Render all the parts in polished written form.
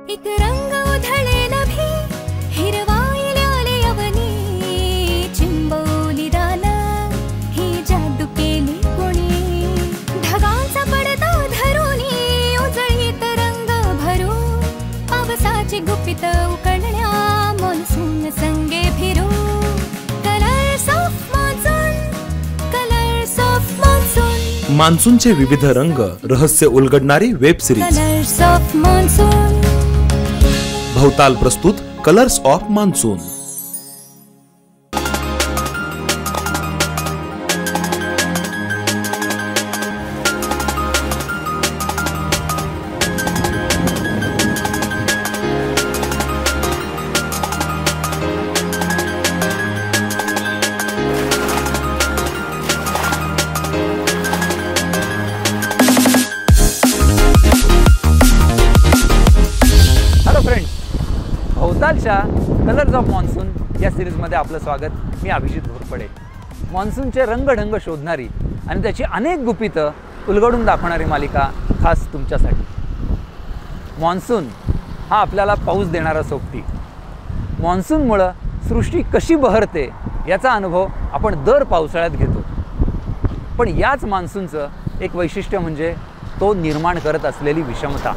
एक रंग उधळेल भी हिरवाईले अवनी चिंबवली दान ही जादू केली कोणी ढगांचा पडदा धरुनी उजळीत रंग भरू पावसाची गुपित उकळण्या मान्सून संगे फिरू colours of monsoon colours of monsoon मान्सूनचे विविध रंग रहस्य उलगडणारी web series colours of monsoon Bhavtal प्रस्तुत कलर्स ऑफ मान्सून। भवतालच्या कलर्स ऑफ मान्सून या सिरीजमध्ये आपलं स्वागत। मी अभिजित घोरपडे। मान्सूनचे रंगढंग शोधणारी आणि त्याची अनेक गुपितं उलगडून दाखवणारी मालिका खास तुमच्यासाठी। मान्सून हा आपल्याला पाऊस देणारा सोबती। मान्सूनमुळे सृष्टी कशी बहरते याचा अनुभव आपण दर पावसाळ्यात घेतो। पण याच मान्सूनचं एक वैशिष्ट्य म्हणजे तो निर्माण करत असलेली विषमता।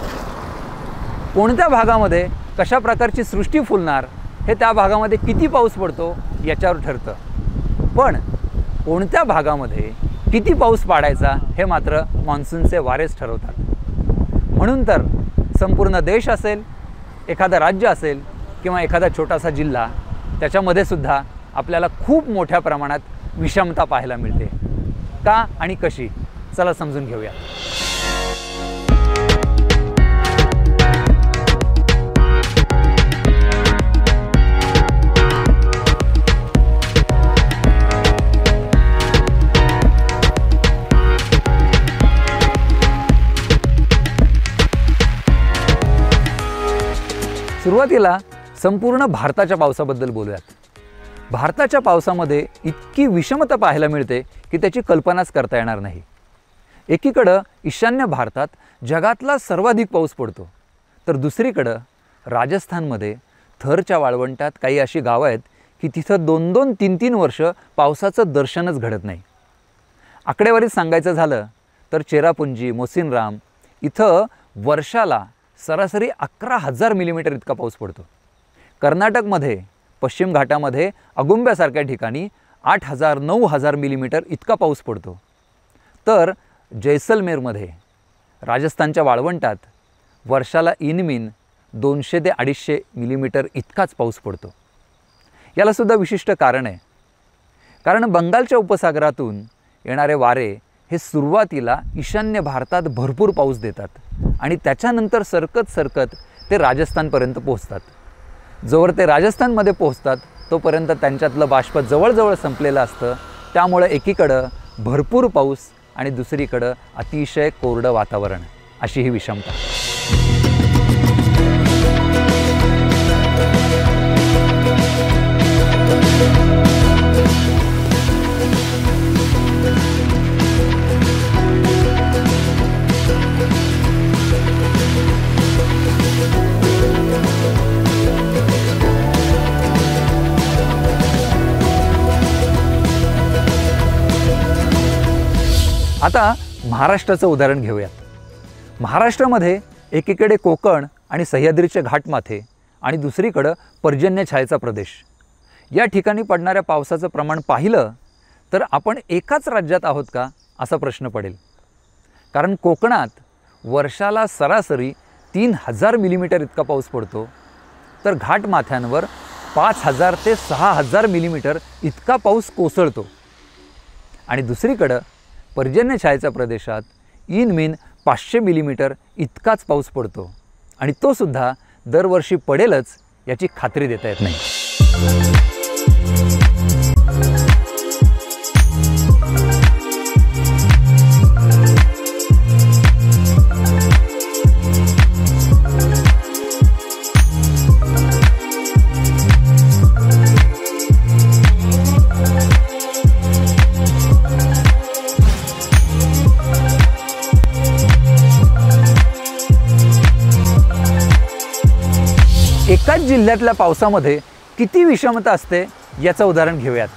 कोणत्या भागामध्ये कशा प्रकारची सृष्टी फुलणार हे त्या भागामध्ये किती पाऊस पडतो याच्यावर ठरतं। पण कोणत्या भागामध्ये किती पाऊस पाडायचा हे मात्र मान्सूनचे वारेच ठरवतात। म्हणून तर संपूर्ण देश असेल, एखादं राज्य असेल किंवा एखादा छोटासा जिल्हा, त्याच्यामध्ये सुद्धा आपल्याला खूप मोठ्या प्रमाणात विषमता पाहायला मिळते। का आणि कशी, चला समजून घेऊया। सुरुवातीला संपूर्ण भारताच्या पावसाबद्दल बोलूयात। भारताच्या पावसामध्ये इतकी विषमता पाहायला मिळते की त्याची कल्पनाच करता येणार नाही। एकीकडं ईशान्य भारतात जगातला सर्वाधिक पाऊस पडतो, तर दुसरीकडं राजस्थानमध्ये थरच्या वाळवंटात काही अशी गावं आहेत की तिथं 2-2, 3-3 वर्ष पावसाचं दर्शनच घडत नाही। आकडेवारीत सांगायचं झालं तर चेरापुंजी, मोसिनराम इथं वर्षाला सरासरी 11,000 मिलीमीटर इतका पाऊस पडतो। कर्नाटकमध्ये पश्चिम घाटामध्ये अगुंब्यासारख्या ठिकाणी 8,000-9,000 मिलीमीटर इतका पाऊस पडतो। तर जैसलमेरमध्ये राजस्थानच्या वाळवंटात वर्षाला इनमीन 200 ते 250 मिलीमीटर इतकाच पाऊस पडतो। यालासुद्धा विशिष्ट कारण आहे, कारण बंगालच्या उपसागरातून येणारे वारे हे सुरुवातीला ईशान्य भारतात भरपूर पाऊस देतात आणि त्याच्यानंतर सरकत सरकत ते राजस्थानपर्यंत पोहोचतात। जोवर ते राजस्थानमध्ये पोहोचतात तोपर्यंत त्यांच्यातलं बाष्प जवळजवळ संपलेलं असतं। त्यामुळे एकीकडं भरपूर पाऊस आणि दुसरीकडं अतिशय कोरडं वातावरण, अशी ही विषमता। आता महाराष्ट्राचं उदाहरण घेऊयात। महाराष्ट्रामध्ये एकीकडे कोकण आणि सह्याद्रीचे घाटमाथे आणि दुसरीकडे पर्जन्यछायेचा प्रदेश। या ठिकाणी पडणाऱ्या पावसाचं प्रमाण पाहिलं तर आपण एकाच राज्यात आहोत का असा प्रश्न पडेल। कारण कोकणात वर्षाला सरासरी 3,000 मिलीमीटर इतका पाऊस पडतो, तर घाटमाथ्यांवर 5,000 ते 6,000 मिलीमीटर इतका पाऊस कोसळतो। आणि दुसरीकडे पर्जन्यछायेच्या प्रदेशात इनमीन 500 मिलीमीटर इतकाच पाऊस पडतो आणि तो सुद्धा दरवर्षी पडेलच याची खात्री देता येत नाही। एकाच जिल्ह्यातल्या पावसामध्ये किती विषमता असते याचं उदाहरण घेऊयात.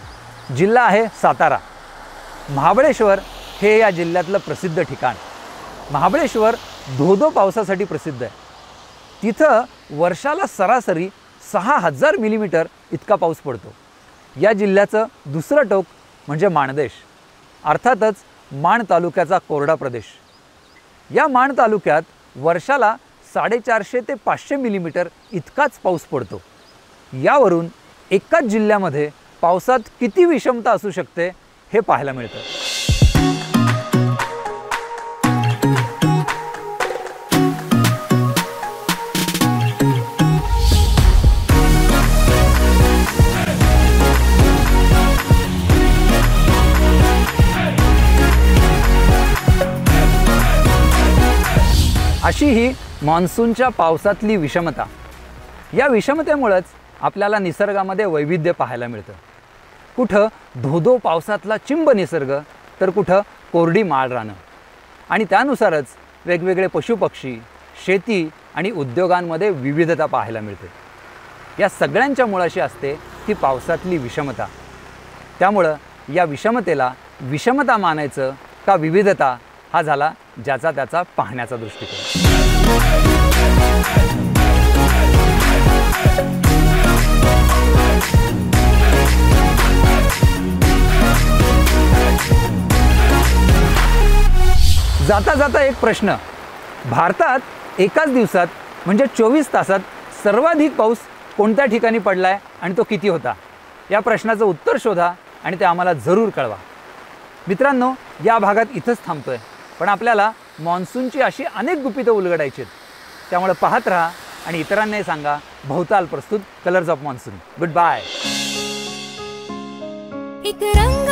जिल्हा आहे सातारा. महाबळेश्वर हे या जिल्ह्यातलं प्रसिद्ध ठिकाण. महाबळेश्वर धोधो पावसासाठी प्रसिद्ध आहे. तिथं वर्षाला सरासरी 6000 मिलीमीटर इतका पाऊस पडतो. या जिल्ह्याचं दुसरं टोक म्हणजे माणदेश, अर्थातच माण तालुक्याचा कोरडा प्रदेश. या माण तालुक्यात वर्षाला 450 ते 500 मिलीमीटर इतकाच पाऊस पडतो. यावरून एकाच जिल्ह्यामध्ये पावसात किती विषमता असू शकते हे पाहायला मिळतं. अशी ही मान्सूनच्या पावसातली विषमता. या विषमतेमुळेच आपल्याला निसर्गामध्ये वैविध्य पाहायला मिळतं. कुठं धोधो पावसातला चिंब निसर्ग, तर कुठं कोरडी माळ रानं. आणि त्यानुसारच वेगवेगळे पशुपक्षी, शेती आणि उद्योगांमध्ये विविधता पाहायला मिळते. या सगळ्यांच्या मुळाशी असते ती पावसातली विषमता. त्यामुळं या विषमतेला विषमता मानायचं का विविधता, हा झाला ज्याचा त्याचा पाहण्याचा दृष्टिकोन. जाता जाता एक प्रश्न. भारतात एकाच दिवसात म्हणजे 24 तासात सर्वाधिक पाऊस कोणत्या ठिकाणी पडलाय आणि तो किती होता? या प्रश्नाचं उत्तर शोधा आणि ते आम्हाला जरूर कळवा. मित्रांनो, या भागात इथंच थांबतोय, पण आपल्याला मान्सूनची अशी अनेक गुपितं उलगडायची आहेत. त्यामुळे पाहत राहा आणि इतरांनाही सांगा. भवताल प्रस्तुत colours of monsoon. Good bye. एक रंग